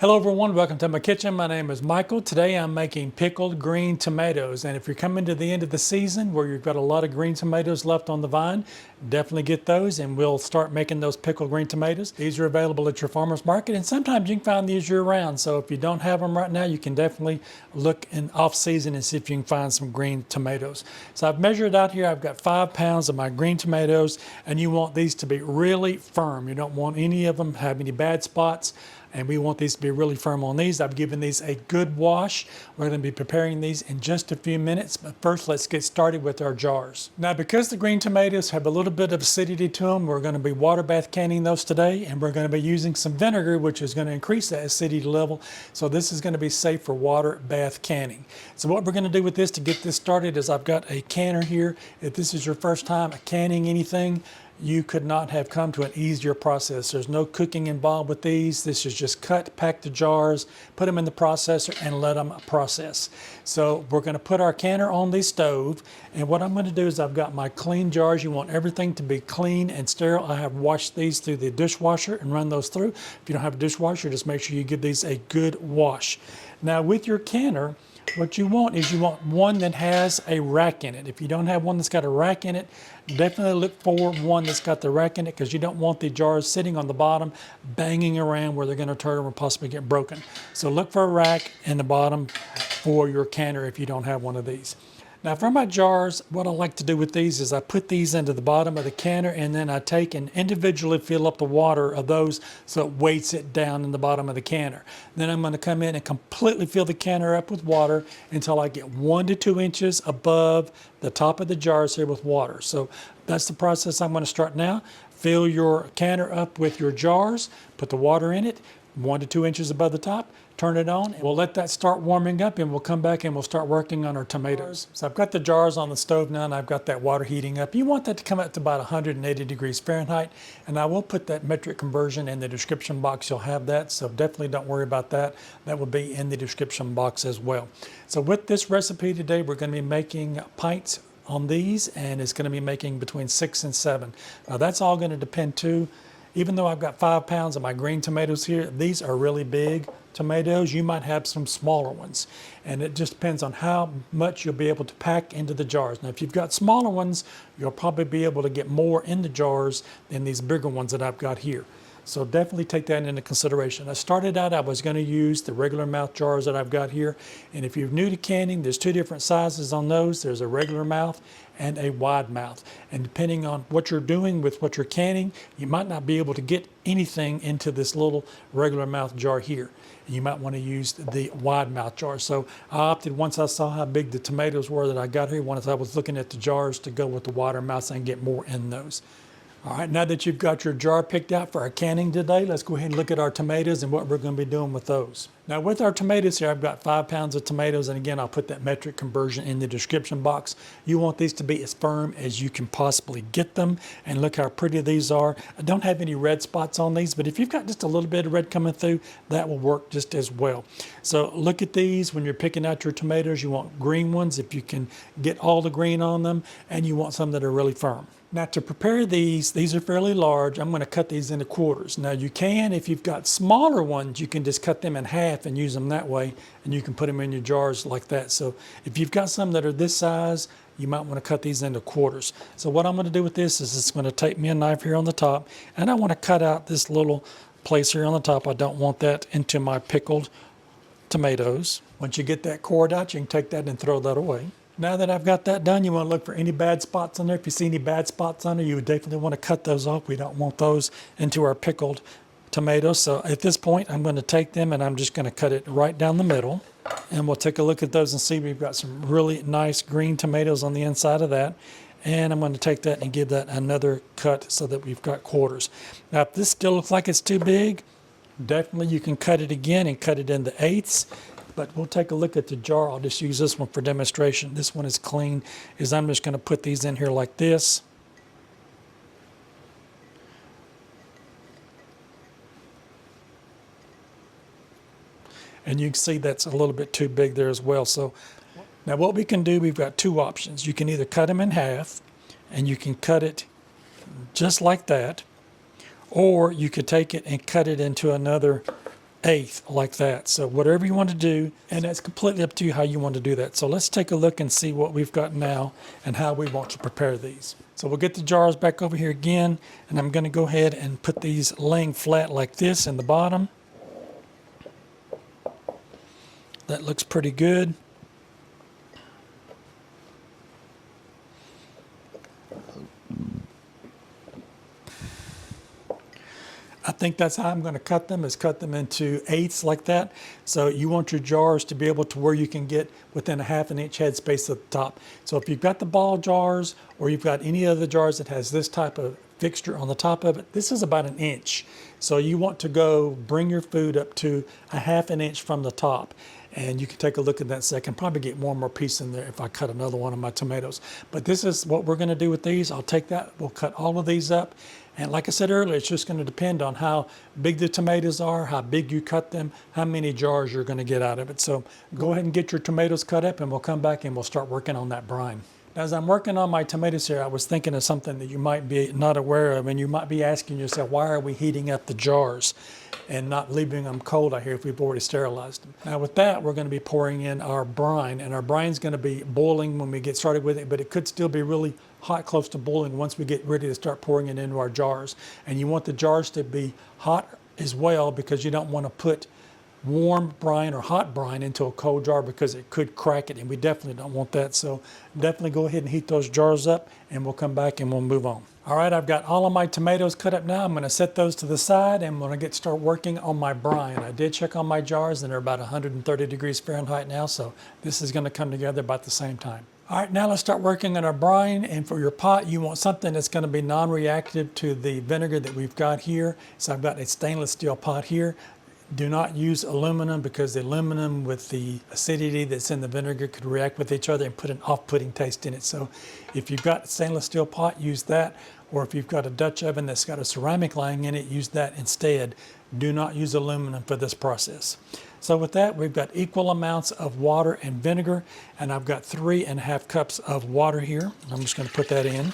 Hello everyone, welcome to my kitchen. My name is Michael. Today I'm making pickled green tomatoes, and if you're coming to the end of the season where you've got a lot of green tomatoes left on the vine, definitely get those and we'll start making those pickled green tomatoes. These are available at your farmer's market, and sometimes you can find these year round, so if you don't have them right now, you can definitely look in off season and see if you can find some green tomatoes. So I've measured out here, I've got 5 pounds of my green tomatoes, and you want these to be really firm. You don't want any of them to have any bad spots, and we want these to be really firm on these. I've given these a good wash. We're going to be preparing these in just a few minutes, but first let's get started with our jars. Now, because the green tomatoes have a little bit of acidity to them, we're going to be water bath canning those today, and we're going to be using some vinegar, which is going to increase that acidity level. So this is going to be safe for water bath canning. So what we're going to do with this to get this started is I've got a canner here. If this is your first time canning anything, you could not have come to an easier process. There's no cooking involved with these. This is just cut, pack the jars, put them in the processor, and let them process. So we're going to put our canner on the stove, and what I'm going to do is I've got my clean jars. You want everything to be clean and sterile. I have washed these through the dishwasher and run those through. If you don't have a dishwasher, just make sure you give these a good wash. Now with your canner, what you want is you want one that has a rack in it. If you don't have one that's got a rack in it, definitely look for one that's got the rack in it, because you don't want the jars sitting on the bottom banging around where they're going to turn or possibly get broken. So look for a rack in the bottom for your canner if you don't have one of these. Now for my jars, what I like to do with these is I put these into the bottom of the canner, and then I take and individually fill up the water of those so it weights it down in the bottom of the canner. Then I'm going to come in and completely fill the canner up with water until I get 1 to 2 inches above the top of the jars here with water. So that's the process I'm going to start now. Fill your canner up with your jars, put the water in it, 1 to 2 inches above the top, turn it on, and we'll let that start warming up, and we'll come back and we'll start working on our tomatoes. So I've got the jars on the stove now, and I've got that water heating up. You want that to come up to about 180 degrees Fahrenheit, and I will put that metric conversion in the description box. You'll have that, so definitely don't worry about that. That will be in the description box as well. So with this recipe today, we're going to be making pints on these, and it's going to be making between 6 and 7. Now that's all going to depend too. Even though I've got 5 pounds of my green tomatoes here, these are really big tomatoes. You might have some smaller ones, and it just depends on how much you'll be able to pack into the jars. Now, if you've got smaller ones, you'll probably be able to get more in the jars than these bigger ones that I've got here. So definitely take that into consideration. I started out, I was going to use the regular mouth jars that I've got here. And if you're new to canning, there's 2 different sizes on those. There's a regular mouth and a wide mouth. And depending on what you're doing with what you're canning, you might not be able to get anything into this little regular mouth jar here. You might want to use the wide mouth jar. So I opted, once I saw how big the tomatoes were that I got here, once I was looking at the jars, to go with the wider mouth and get more in those. All right, now that you've got your jar picked out for our canning today, let's go ahead and look at our tomatoes and what we're going to be doing with those. Now with our tomatoes here, I've got 5 pounds of tomatoes, and again, I'll put that metric conversion in the description box. You want these to be as firm as you can possibly get them, and look how pretty these are. I don't have any red spots on these, but if you've got just a little bit of red coming through, that will work just as well. So look at these when you're picking out your tomatoes. You want green ones if you can get all the green on them, and you want some that are really firm. Now to prepare these are fairly large. I'm going to cut these into quarters. Now you can, if you've got smaller ones, you can just cut them in half and use them that way, and you can put them in your jars like that. So if you've got some that are this size, you might want to cut these into quarters. So what I'm going to do with this is it's going to take me a knife here on the top, and I want to cut out this little place here on the top. I don't want that into my pickled tomatoes. Once you get that cord out, you can take that and throw that away. Now that I've got that done, you want to look for any bad spots on there. If you see any bad spots on there, you would definitely want to cut those off. We don't want those into our pickled tomatoes. So at this point, I'm going to take them and I'm just going to cut it right down the middle. And we'll take a look at those and see we've got some really nice green tomatoes on the inside of that. And I'm going to take that and give that another cut so that we've got quarters. Now, if this still looks like it's too big, definitely you can cut it again and cut it into eighths. But we'll take a look at the jar. I'll just use this one for demonstration. This one is clean. I'm just going to put these in here like this. And you can see that's a little bit too big there as well. So now what we can do, we've got 2 options. You can either cut them in half, and you can cut it just like that, or you could take it and cut it into another 1/8 like that. So whatever you want to do, and that's completely up to you how you want to do that. So let's take a look and see what we've got now and how we want to prepare these. So we'll get the jars back over here again, and I'm going to go ahead and put these laying flat like this in the bottom. That looks pretty good. I think that's how I'm going to cut them, is cut them into 1/8 like that. So you want your jars to be able to where you can get within a 1/2 inch headspace at the top. So if you've got the ball jars, or you've got any other jars that has this type of fixture on the top of it, this is about 1 inch. So you want to go bring your food up to a 1/2 inch from the top. And you can take a look at that second. Probably get one more piece in there if I cut another one of my tomatoes. But this is what we're going to do with these. I'll take that, we'll cut all of these up. And like I said earlier, it's just going to depend on how big the tomatoes are, how big you cut them, how many jars you're going to get out of it. So go ahead and get your tomatoes cut up, and we'll come back and we'll start working on that brine. As I'm working on my tomatoes here, I was thinking of something that you might be not aware of, and you might be asking yourself, why are we heating up the jars and not leaving them cold out here if we've already sterilized them? Now with that, we're going to be pouring in our brine, and our brine's going to be boiling when we get started with it, but it could still be really hot, close to boiling once we get ready to start pouring it into our jars. And you want the jars to be hot as well, because you don't want to put warm brine or hot brine into a cold jar, because it could crack it, and we definitely don't want that. So definitely go ahead and heat those jars up, and we'll come back and we'll move on. All right, I've got all of my tomatoes cut up now. I'm going to set those to the side, and I'm going to start working on my brine. I did check on my jars, and they're about 130 degrees Fahrenheit now, so this is going to come together about the same time. All right, now let's start working on our brine. And for your pot, you want something that's going to be non-reactive to the vinegar that we've got here. So I've got a stainless steel pot here. Do not use aluminum, because the aluminum with the acidity that's in the vinegar could react with each other and put an off-putting taste in it. So if you've got a stainless steel pot, use that. Or if you've got a Dutch oven that's got a ceramic lining in it, use that instead. Do not use aluminum for this process. So with that, we've got equal amounts of water and vinegar, and I've got 3½ cups of water here. I'm just going to put that in.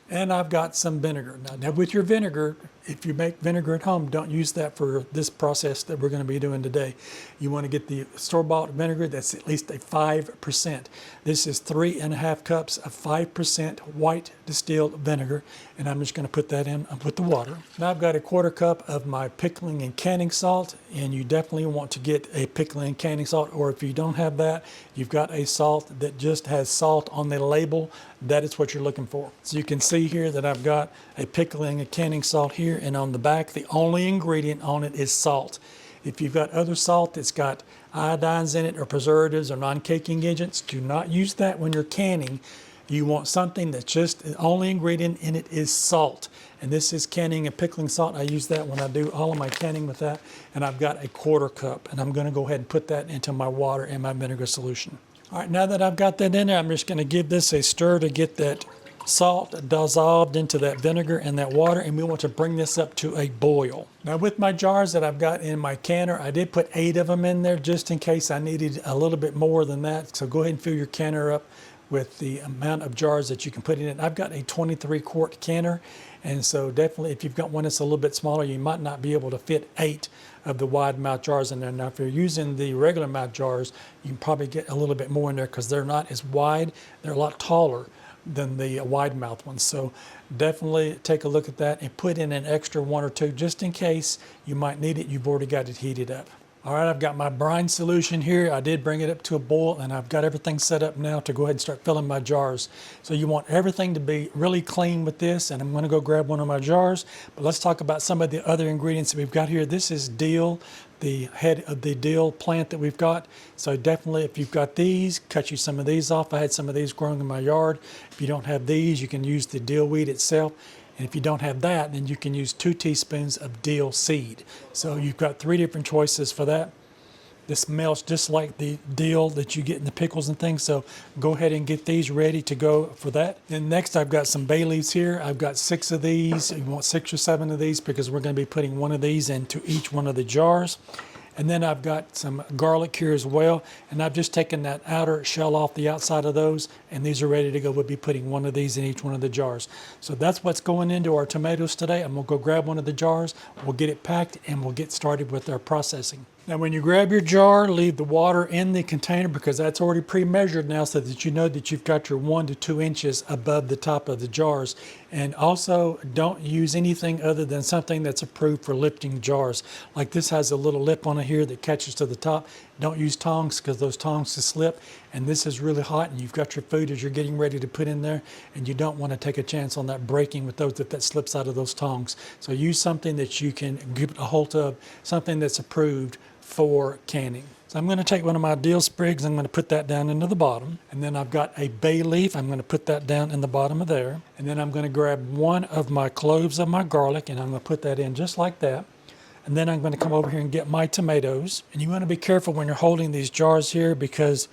And I've got some vinegar. Now with your vinegar, if you make vinegar at home, don't use that for this process that we're going to be doing today. You want to get the store-bought vinegar that's at least a 5%. This is 3½ cups of 5% white distilled vinegar, and I'm just going to put that in with the water. Now I've got a 1/4 cup of my pickling and canning salt, and you definitely want to get a pickling and canning salt, or if you don't have that, you've got a salt that just has salt on the label. That is what you're looking for. So you can see here that I've got a pickling and canning salt here, and on the back, the only ingredient on it is salt. If you've got other salt that's got iodines in it, or preservatives, or non-caking agents, do not use that when you're canning. You want something that's just the only ingredient in it is salt. And this is canning and pickling salt. I use that when I do all of my canning with that. And I've got a 1/4 cup, and I'm going to go ahead and put that into my water and my vinegar solution. All right, now that I've got that in there, I'm just going to give this a stir to get that salt dissolved into that vinegar and that water, and we want to bring this up to a boil. Now with my jars that I've got in my canner, I did put 8 of them in there just in case I needed a little bit more than that. So go ahead and fill your canner up with the amount of jars that you can put in it. I've got a 23-quart canner, and so definitely if you've got one that's a little bit smaller, you might not be able to fit 8 of the wide mouth jars in there. Now if you're using the regular mouth jars, you can probably get a little bit more in there, because they're not as wide, they're a lot taller than the wide mouth ones. So definitely take a look at that and put in an extra 1 or 2 just in case you might need it. You've already got it heated up. All right, I've got my brine solution here. I did bring it up to a boil, and I've got everything set up now to go ahead and start filling my jars. So you want everything to be really clean with this, and I'm going to go grab one of my jars. But let's talk about some of the other ingredients that we've got here. This is dill, the head of the dill plant that we've got. So definitely if you've got these, cut you some of these off. I had some of these growing in my yard. If you don't have these, you can use the dill weed itself. And if you don't have that, then you can use 2 teaspoons of dill seed. So you've got 3 different choices for that. This smells just like the dill that you get in the pickles and things. So go ahead and get these ready to go for that. Then next I've got some bay leaves here. I've got 6 of these. You want 6 or 7 of these, because we're going to be putting one of these into each one of the jars. And then I've got some garlic here as well. And I've just taken that outer shell off the outside of those, and these are ready to go. We'll be putting one of these in each one of the jars. So that's what's going into our tomatoes today. I'm gonna go grab one of the jars, we'll get it packed, and we'll get started with our processing. Now when you grab your jar, leave the water in the container because that's already pre-measured now so that you know that you've got your 1 to 2 inches above the top of the jars. And also don't use anything other than something that's approved for lifting jars. Like this has a little lip on it here that catches to the top. Don't use tongs because those tongs will slip. And this is really hot and you've got your food as you're getting ready to put in there, and you don't want to take a chance on that breaking with those if that slips out of those tongs. So use something that you can get a hold of, something that's approved for canning. So I'm going to take one of my dill sprigs, I'm going to put that down into the bottom, and then I've got a bay leaf, I'm going to put that down in the bottom of there, and then I'm going to grab one of my cloves of my garlic and I'm going to put that in just like that. And then I'm going to come over here and get my tomatoes, and you want to be careful when you're holding these jars here because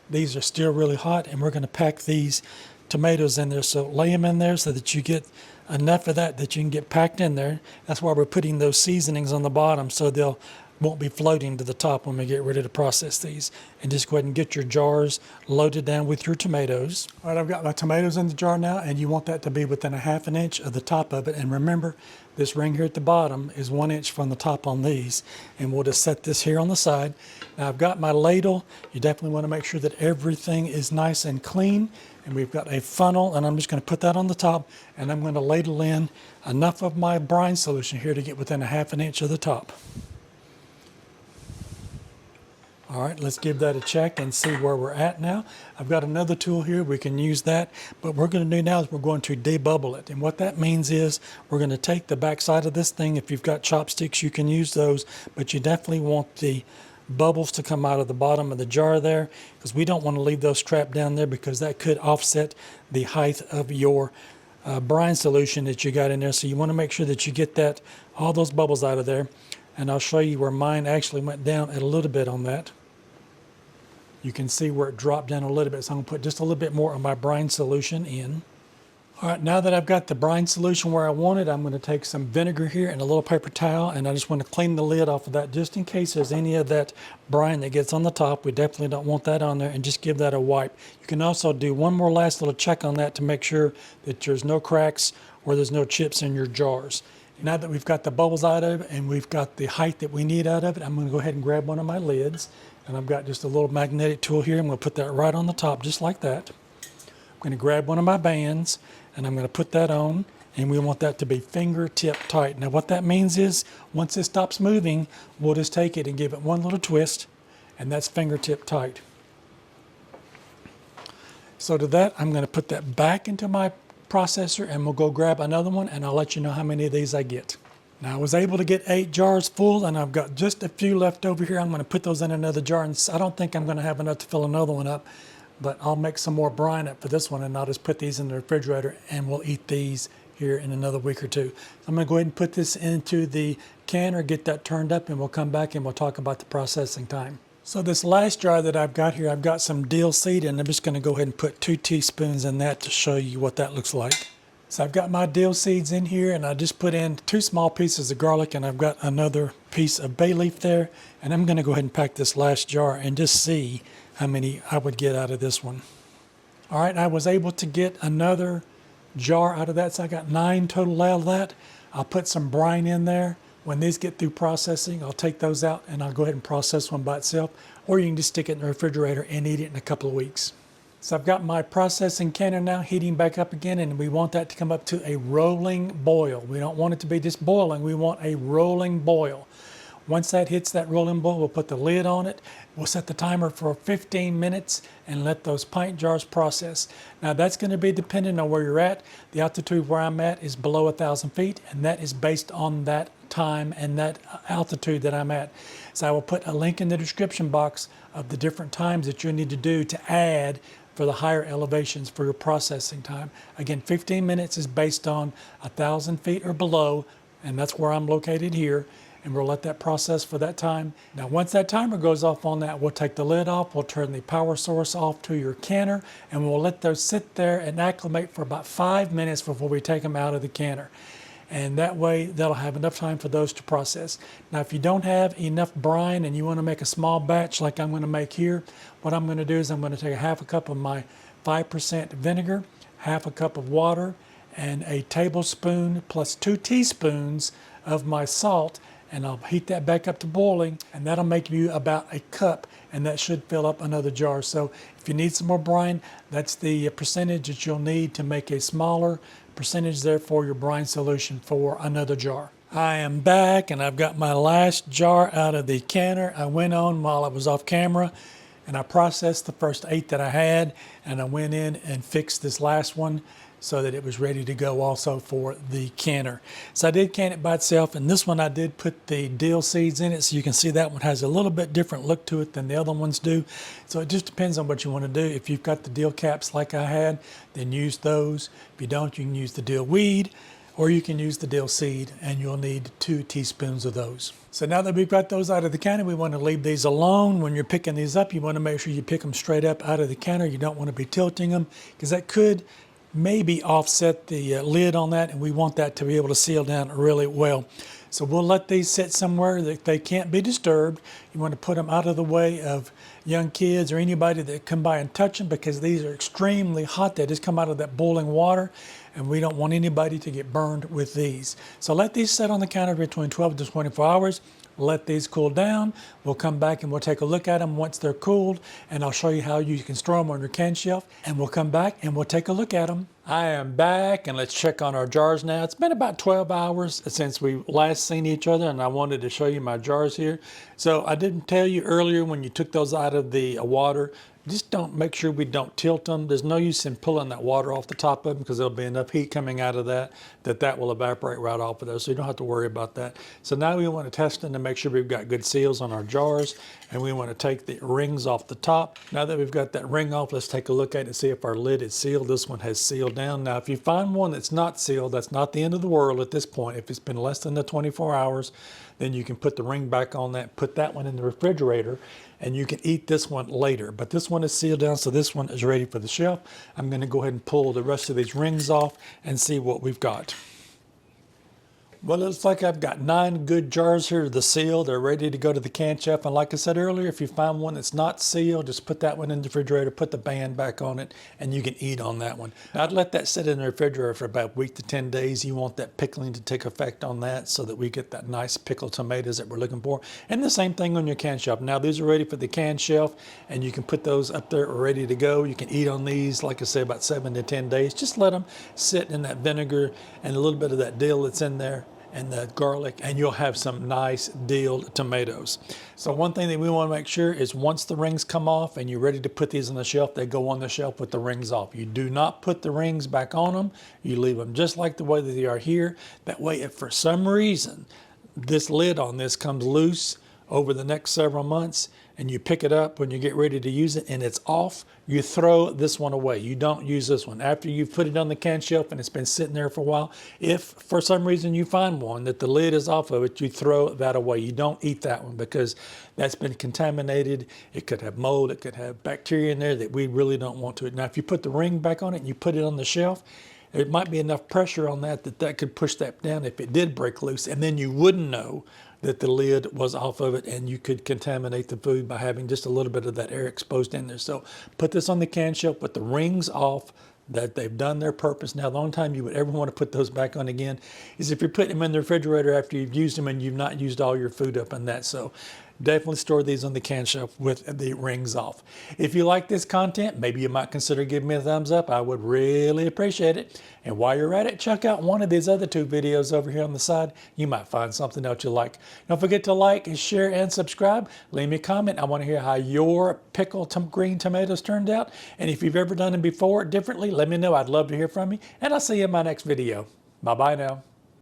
these are still really hot, and we're going to pack these tomatoes in there. So lay them in there so that you get enough of that you can get packed in there. That's why we're putting those seasonings on the bottom so they'll won't be floating to the top when we get ready to process these. And just go ahead and get your jars loaded down with your tomatoes. All right, I've got my tomatoes in the jar now, and you want that to be within a 1/2 inch of the top of it. And remember, this ring here at the bottom is 1 inch from the top on these. And we'll just set this here on the side. Now I've got my ladle. You definitely want to make sure that everything is nice and clean. And we've got a funnel, and I'm just going to put that on the top, and I'm going to ladle in enough of my brine solution here to get within a 1/2 inch of the top. All right, let's give that a check and see where we're at now. I've got another tool here, we can use that. But what we're going to do now is we're going to debubble it. And what that means is we're going to take the back side of this thing. If you've got chopsticks, you can use those, but you definitely want the bubbles to come out of the bottom of the jar there, because we don't want to leave those trapped down there because that could offset the height of your brine solution that you got in there. So you want to make sure that you get that, all those bubbles out of there. And I'll show you where mine actually went down a little bit on that. You can see where it dropped down a little bit. So I'm going to put just a little bit more of my brine solution in. All right, now that I've got the brine solution where I want it, I'm going to take some vinegar here and a little paper towel, and I just want to clean the lid off of that just in case there's any of that brine that gets on the top. We definitely don't want that on there, and just give that a wipe. You can also do one more last little check on that to make sure that there's no cracks or there's no chips in your jars. Now that we've got the bubbles out of it and we've got the height that we need out of it, I'm going to go ahead and grab one of my lids. And I've got just a little magnetic tool here. I'm going to put that right on the top just like that. I'm going to grab one of my bands and I'm going to put that on, and we want that to be fingertip tight. Now what that means is once it stops moving, we'll just take it and give it one little twist, and that's fingertip tight. So to that, I'm going to put that back into my processor, and we'll go grab another one, and I'll let you know how many of these I get. Now I was able to get 8 jars full, and I've got just a few left over here. I'm going to put those in another jar, and I don't think I'm going to have enough to fill another one up, but I'll make some more brine up for this one, and I'll just put these in the refrigerator, and we'll eat these here in another week or two. So I'm going to go ahead and put this into the canner, get that turned up, and we'll come back and we'll talk about the processing time. So this last jar that I've got here, I've got some dill seed, and I'm just going to go ahead and put 2 teaspoons in that to show you what that looks like. So I've got my dill seeds in here, and I just put in 2 small pieces of garlic, and I've got another piece of bay leaf there. And I'm going to go ahead and pack this last jar and just see how many I would get out of this one. All right, I was able to get another jar out of that, so I got 9 total out of that. I'll put some brine in there. When these get through processing, I'll take those out and I'll go ahead and process one by itself, or you can just stick it in the refrigerator and eat it in a couple of weeks. So I've got my processing canner now heating back up again, and we want that to come up to a rolling boil. We don't want it to be just boiling, we want a rolling boil. Once that hits that rolling boil, we'll put the lid on it. We'll set the timer for 15 minutes and let those pint jars process. Now that's going to be dependent on where you're at. The altitude where I'm at is below 1,000 feet, and that is based on that time and that altitude that I'm at. So I will put a link in the description box of the different times that you need to do to add for the higher elevations for your processing time. Again, 15 minutes is based on 1,000 feet or below, and that's where I'm located here. And we'll let that process for that time. Now once that timer goes off on that, we'll take the lid off, we'll turn the power source off to your canner, and we'll let those sit there and acclimate for about 5 minutes before we take them out of the canner. and that way that'll have enough time for those to process. Now, if you don't have enough brine and you want to make a small batch like I'm going to make here, what I'm going to do is I'm going to take a half a cup of my 5% vinegar, half a cup of water, and a tablespoon plus 2 teaspoons of my salt, and I'll heat that back up to boiling, and that'll make you about a cup, and that should fill up another jar. So if you need some more brine, that's the percentage that you'll need to make a smaller percentage there for your brine solution for another jar. I am back, and I've got my last jar out of the canner. I went on while I was off camera, and I processed the first 8 that I had, and I went in and fixed this last one so that it was ready to go also for the canner. So I did can it by itself, and this one I did put the dill seeds in it, so you can see that one has a little bit different look to it than the other ones do. So it just depends on what you want to do. If you've got the dill caps like I had, then use those. If you don't, you can use the dill weed, or you can use the dill seed, and you'll need 2 teaspoons of those. So now that we've got those out of the canner, we want to leave these alone. When you're picking these up, you want to make sure you pick them straight up out of the canner. You don't want to be tilting them, because that could maybe offset the lid on that, and we want that to be able to seal down really well. So we'll let these sit somewhere that they can't be disturbed. You want to put them out of the way of young kids or anybody that come by and touch them, because these are extremely hot. They just come out of that boiling water, and we don't want anybody to get burned with these. So let these sit on the counter between 12 to 24 hours. Let these cool down. We'll come back and we'll take a look at them once they're cooled, and I'll show you how you can store them on your can shelf, and we'll come back and we'll take a look at them. I am back, and let's check on our jars now. It's been about 12 hours since we last seen each other, and I wanted to show you my jars here. So I didn't tell you earlier when you took those out of the water, just don't make sure we don't tilt them. There's no use in pulling that water off the top of them, because there'll be enough heat coming out of that will evaporate right off of those, so you don't have to worry about that. So now we want to test them to make sure we've got good seals on our jars, and we want to take the rings off the top. Now that we've got that ring off, let's take a look at it and see if our lid is sealed. This one has sealed down. Now if you find one that's not sealed, that's not the end of the world at this point. If it's been less than the 24 hours, then you can put the ring back on that, put that one in the refrigerator, and you can eat this one later. But this one is sealed down, so this one is ready for the shelf. I'm going to go ahead and pull the rest of these rings off and see what we've got. Well, it looks like I've got 9 good jars here, the seal. They're ready to go to the can shelf. And like I said earlier, if you find one that's not sealed, just put that one in the refrigerator, put the band back on it, and you can eat on that one. Now, I'd let that sit in the refrigerator for about a week to 10 days. You want that pickling to take effect on that so that we get that nice pickled tomatoes that we're looking for. And the same thing on your can shelf. Now, these are ready for the can shelf, and you can put those up there ready to go. You can eat on these, like I said, about 7 to 10 days. Just let them sit in that vinegar and a little bit of that dill that's in there, and the garlic, and you'll have some nice dilled tomatoes. So one thing that we want to make sure is once the rings come off and you're ready to put these on the shelf, they go on the shelf with the rings off. You do not put the rings back on them. You leave them just like the way that they are here. That way, if for some reason this lid on this comes loose over the next several months, and you pick it up when you get ready to use it and it's off, you throw this one away. You don't use this one. After you've put it on the can shelf and it's been sitting there for a while, if for some reason you find one that the lid is off of it, you throw that away. You don't eat that one, because that's been contaminated. It could have mold, it could have bacteria in there that we really don't want to. Now, if you put the ring back on it and you put it on the shelf, there might be enough pressure on that that could push that down if it did break loose, and then you wouldn't know that the lid was off of it, and you could contaminate the food by having just a little bit of that air exposed in there. So put this on the can shelf with the rings off, that they've done their purpose. Now, the only time you would ever want to put those back on again is if you're putting them in the refrigerator after you've used them and you've not used all your food up in that. So definitely store these on the can shelf with the rings off. If you like this content, maybe you might consider giving me a thumbs up. I would really appreciate it. And while you're at it, check out one of these other 2 videos over here on the side. You might find something else you like. Don't forget to like, share, and subscribe. Leave me a comment. I want to hear how your pickled green tomatoes turned out. And if you've ever done them before differently, let me know. I'd love to hear from you. And I'll see you in my next video. Bye-bye now.